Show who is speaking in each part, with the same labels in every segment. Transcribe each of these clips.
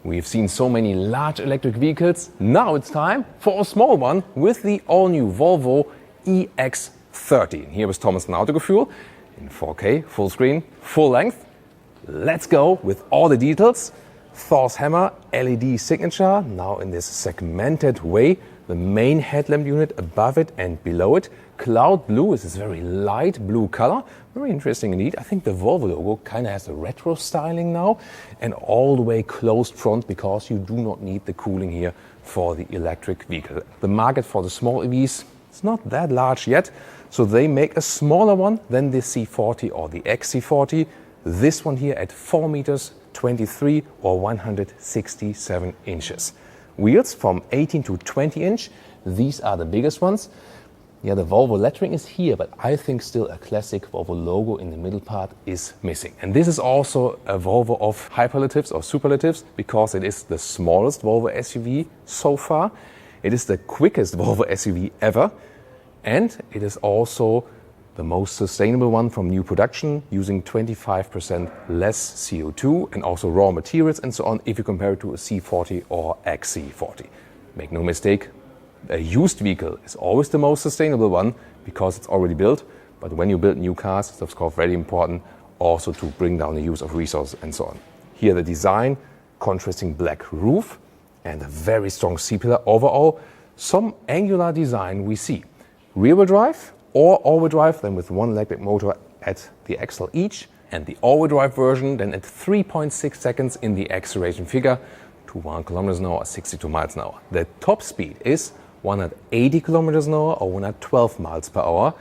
Speaker 1: We've seen so many large electric vehicles, now it's time for a small one with the all-new Volvo EX30. Here is Thomas from Autogefuehl in 4K, full screen, full length. Let's go with all the details. Thor's hammer, LED signature, now in this segmented way. The main headlamp unit above it and below it. Cloud blue is this very light blue color. Very interesting indeed. I think the Volvo logo kind of has a retro styling now. And all the way closed front because you do not need the cooling here for the electric vehicle. The market for the small EVs is not that large yet. So they make a smaller one than the C40 or the XC40. This one here at 4 meters 23 or 167 inches. Wheels from 18 to 20 inch. These are the biggest ones. Yeah, the Volvo lettering is here, but I think still a classic Volvo logo in the middle part is missing. And this is also a Volvo of hyperlatives or superlatives because it is the smallest Volvo SUV so far. It is the quickest Volvo SUV ever. And it is also the most sustainable one from new production, using 25% less CO2 and also raw materials and so on if you compare it to a C40 or XC40. Make no mistake, a used vehicle is always the most sustainable one because it's already built. But when you build new cars, it's of course very important also to bring down the use of resources and so on. Here the design, contrasting black roof and a very strong C-pillar. Overall, some angular design we see. Rear-wheel drive or all-wheel drive, then with one electric motor at the axle each. And the all-wheel drive version then at 3.6 seconds in the acceleration figure to 1 kilometers an hour, 62 miles an hour. The top speed is 180 kilometers an hour or 112 miles per hour.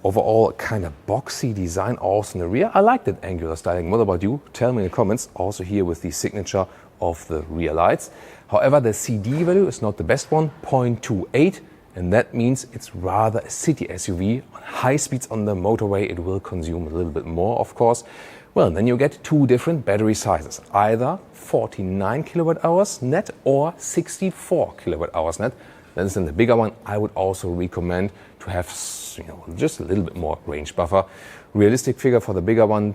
Speaker 1: Overall, kind of boxy design also in the rear. I like that angular styling. What about you? Tell me in the comments. Also here with the signature of the rear lights. However, the CD value is not the best one, 0.28. And that means it's rather a city SUV. On high speeds on the motorway, it will consume a little bit more, of course. Well, then you get two different battery sizes, either 49 kilowatt hours net or 64 kilowatt hours net. That is then the bigger one. I would also recommend to have just a little bit more range buffer. Realistic figure for the bigger one,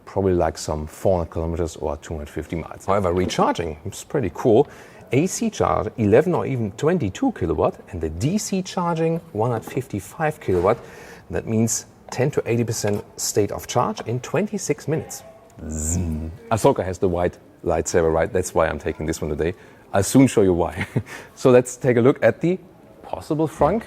Speaker 1: probably like some 400 kilometers or 250 miles. However, recharging is pretty cool. AC charge 11 or even 22 kilowatt and the DC charging 155 kilowatt. That means 10 to 80% state of charge in 26 minutes. Zzz. Ahsoka has the white lightsaber, right? That's why I'm taking this one today. I'll soon show you why. So let's take a look at the possible frunk.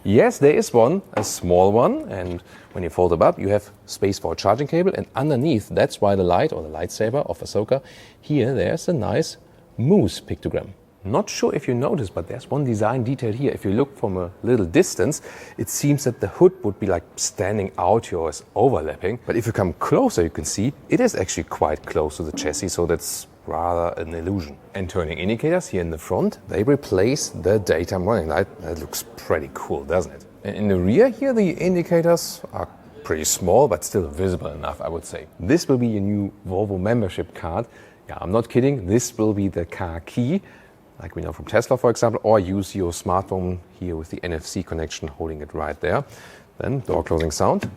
Speaker 1: Yes, there is one, a small one, and when you fold it up, you have space for a charging cable, and underneath, that's why the light or the lightsaber of Ahsoka, here there's a nice moose pictogram. Not sure if you noticed, but there's one design detail here. If you look from a little distance, it seems that the hood would be like standing out here or is overlapping. But if you come closer, you can see it is actually quite close to the chassis, so that's rather an illusion. And turning indicators here in the front, they replace the daytime running light. That looks pretty cool, doesn't it? And in the rear here, the indicators are pretty small, but still visible enough, I would say. This will be your new Volvo membership card. Yeah, I'm not kidding. This will be the car key, like we know from Tesla, for example, or use your smartphone here with the NFC connection, holding it right there. Then door closing sound.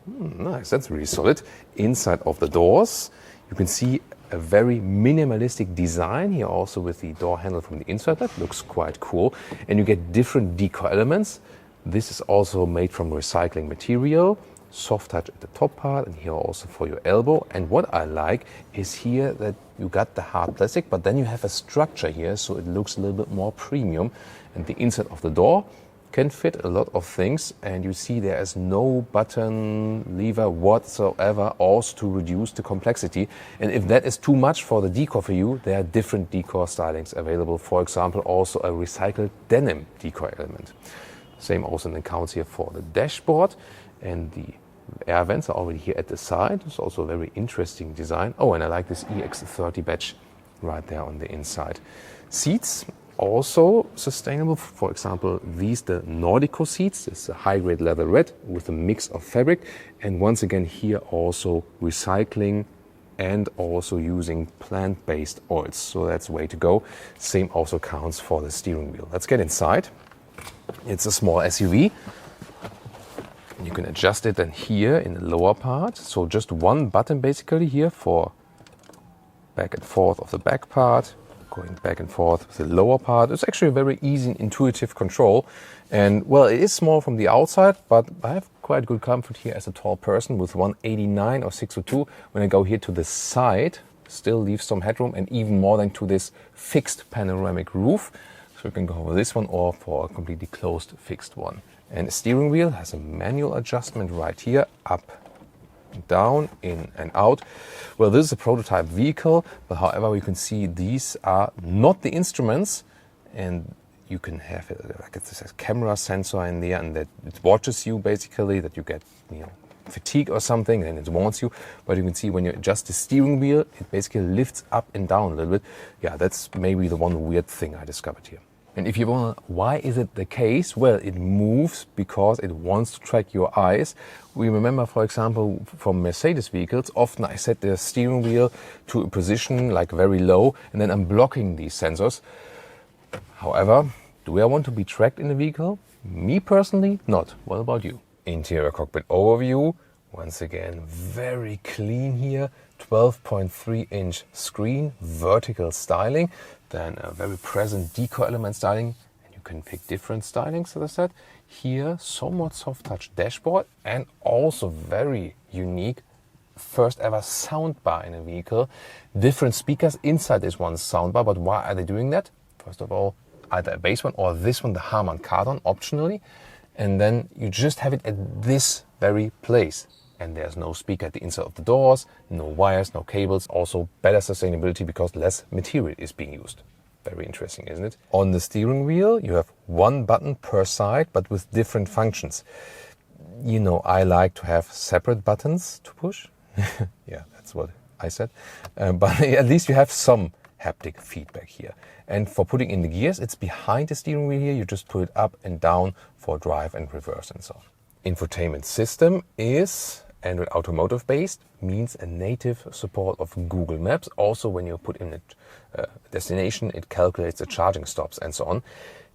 Speaker 1: Nice, that's really solid. Inside of the doors, you can see a very minimalistic design here also with the door handle from the inside. That looks quite cool. And you get different decor elements. This is also made from recycling material. Soft touch at the top part and here also for your elbow. And what I like is here that you got the hard plastic, but then you have a structure here so it looks a little bit more premium. And the inside of the door can fit a lot of things, and you see there is no button lever whatsoever, also to reduce the complexity. And if that is too much for the decor for you, there are different decor stylings available. For example, also a recycled denim decor element. Same also accounts here for the dashboard, and the air vents are already here at the side. It's also a very interesting design. Oh, and I like this EX30 badge right there on the inside. Seats also sustainable. For example, these, the Nordico seats. It's a high-grade leather red with a mix of fabric. And once again here also recycling and also using plant-based oils. So that's way to go. Same also counts for the steering wheel. Let's get inside. It's a small SUV. You can adjust it then here in the lower part. So just one button basically here for back and forth of the back part, going back and forth with the lower part. It's actually a very easy and intuitive control. And well, it is small from the outside, but I have quite good comfort here as a tall person with 189 or 602. When I go here to the side, still leaves some headroom, and even more than to this fixed panoramic roof. So you can go for this one or for a completely closed fixed one. And the steering wheel has a manual adjustment right here, up, down, in and out. Well, this is a prototype vehicle, but however, you can see these are not the instruments, and you can have like it's a camera sensor in there, and that it watches you basically, that you get, you know, fatigue or something, and it warns you. But you can see when you adjust the steering wheel, it basically lifts up and down a little bit. Yeah, that's maybe the one weird thing I discovered here. And if you wonder, why is it the case? Well, it moves because it wants to track your eyes. We remember, for example, from Mercedes vehicles, often I set the steering wheel to a position like very low, and then I'm blocking these sensors. However, do I want to be tracked in the vehicle? Me personally, not. What about you? Interior cockpit overview. Once again, very clean here. 12.3-inch screen, vertical styling, then a very present decor element styling, and you can pick different stylings, as I said. Here, somewhat soft touch dashboard, and also very unique, first ever soundbar in a vehicle. Different speakers inside this one soundbar, but why are they doing that? First of all, either a bass one or this one, the Harman Kardon, optionally. And then you just have it at this very place. And there's no speaker at the inside of the doors, no wires, no cables. Also better sustainability because less material is being used. Very interesting, isn't it? On the steering wheel, you have one button per side, but with different functions. You know, I like to have separate buttons to push. Yeah, that's what I said. But at least you have some haptic feedback here. And for putting in the gears, it's behind the steering wheel here. You just put it up and down for drive and reverse and so on. Infotainment system is Android Automotive based, means a native support of Google Maps. Also, when you put in a destination, it calculates the charging stops and so on.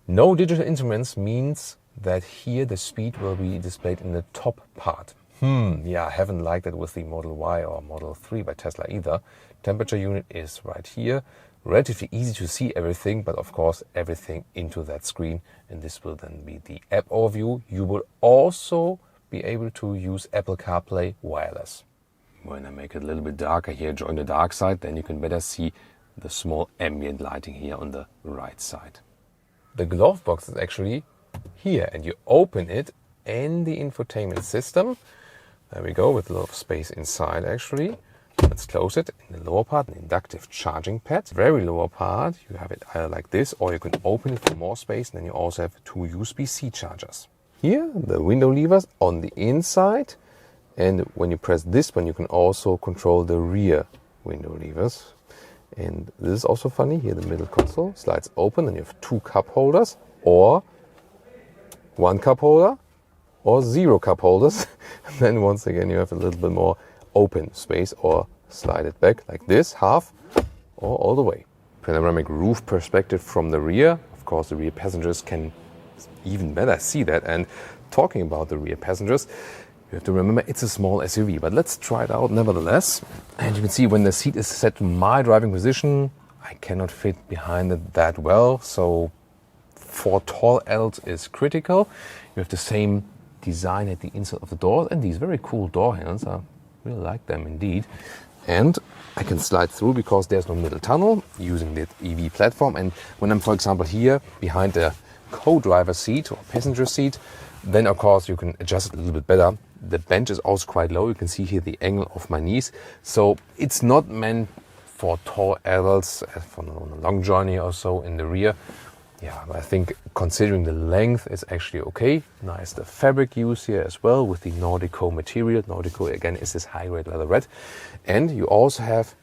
Speaker 1: No digital instruments means that here the speed will be displayed in the top part. Yeah, I haven't liked that with the Model Y or Model 3 by Tesla either. Temperature unit is right here. Relatively easy to see everything, but of course everything into that screen. And this will then be the app overview. You will also be able to use Apple CarPlay wireless. When I make it a little bit darker here, join the dark side, then you can better see the small ambient lighting here on the right side. The glove box is actually here, and you open it in the infotainment system. There we go, with a lot of space inside actually. Let's close it. In the lower part, an inductive charging pad. Very lower part, you have it either like this, or you can open it for more space, and then you also have two USB-C chargers. Here, the window levers on the inside, and when you press this one, you can also control the rear window levers. And this is also funny, here the middle console slides open, and you have two cup holders, or one cup holder, or 0 cup holders. And then once again, you have a little bit more open space, or slide it back like this, half, or all the way. Panoramic roof perspective from the rear. Of course, the rear passengers can even better see that. And talking about the rear passengers, you have to remember it's a small SUV, but let's try it out nevertheless. And you can see when the seat is set to my driving position, I cannot fit behind it that well. So for tall adults is critical. You have the same design at the inside of the door, and these very cool door handles. I really like them indeed. And I can slide through because there's no middle tunnel using the EV platform. And when I'm, for example, here behind the co-driver seat or passenger seat, then of course you can adjust it a little bit better. The bench is also quite low. You can see here the angle of my knees. So it's not meant for tall adults for a long journey or so in the rear. Yeah, but I think considering the length is actually okay. Nice the fabric use here as well with the Nordico material. Nordico again is this high-grade leather red. And you also have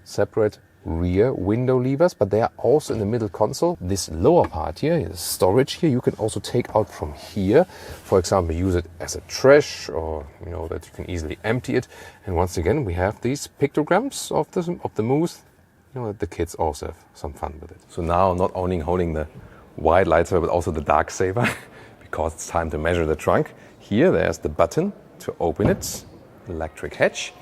Speaker 1: separate rear window levers, but they are also in the middle console. This lower part here, the storage here, you can also take out from here. For example, use it as a trash, or you know that you can easily empty it. And once again, we have these pictograms of the moose. You know that the kids also have some fun with it. So now, not only holding the white lightsaber, but also the dark saber, because it's time to measure the trunk. Here, there's the button to open it, electric hatch,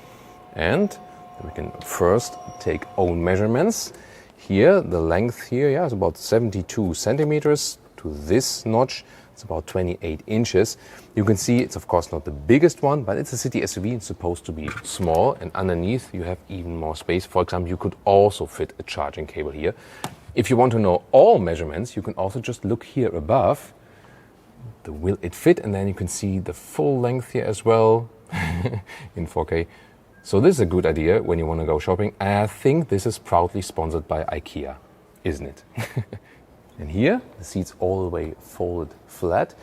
Speaker 1: and We can first take own measurements. Here, the length here, is about 72 centimeters to this notch. It's about 28 inches. You can see it's of course not the biggest one, but it's a city SUV. It's supposed to be small, and underneath you have even more space. For example, you could also fit a charging cable here. If you want to know all measurements, you can also just look here above. Will it fit? And then you can see the full length here as well in 4K. So this is a good idea when you want to go shopping. And I think this is proudly sponsored by IKEA, isn't it? And here, the seat's all the way folded flat.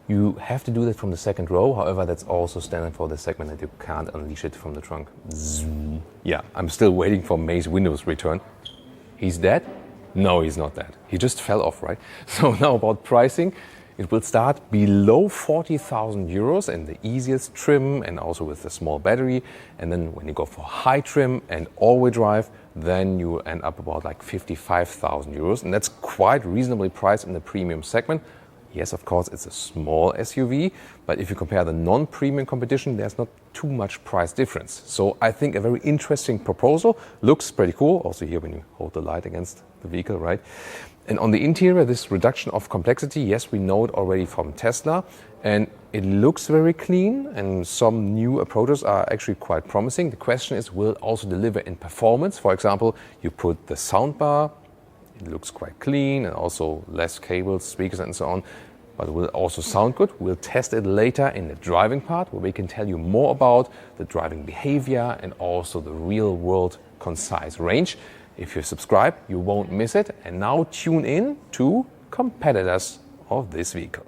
Speaker 1: You have to do that from the second row. However, that's also standard for the segment that you can't unleash it from the trunk. Zoom. Yeah, I'm still waiting for Mace Window's return. He's dead? No, he's not dead. He just fell off, right? So now about pricing. It will start below 40,000 euros and the easiest trim, and also with the small battery. And then when you go for high trim and all-wheel drive, then you end up about like 55,000 euros. And that's quite reasonably priced in the premium segment. Yes, of course, it's a small SUV, but if you compare the non-premium competition, there's not too much price difference. So I think a very interesting proposal. Looks pretty cool. Also here when you hold the light against the vehicle, right? And on the interior, this reduction of complexity, yes, we know it already from Tesla, and it looks very clean, and some new approaches are actually quite promising. The question is, will it also deliver in performance? For example, you put the soundbar, it looks quite clean, and also less cables, speakers, and so on. But it will also sound good. We'll test it later in the driving part, where we can tell you more about the driving behavior and also the real-world concise range. If you subscribe, you won't miss it. And now tune in to competitors of this vehicle.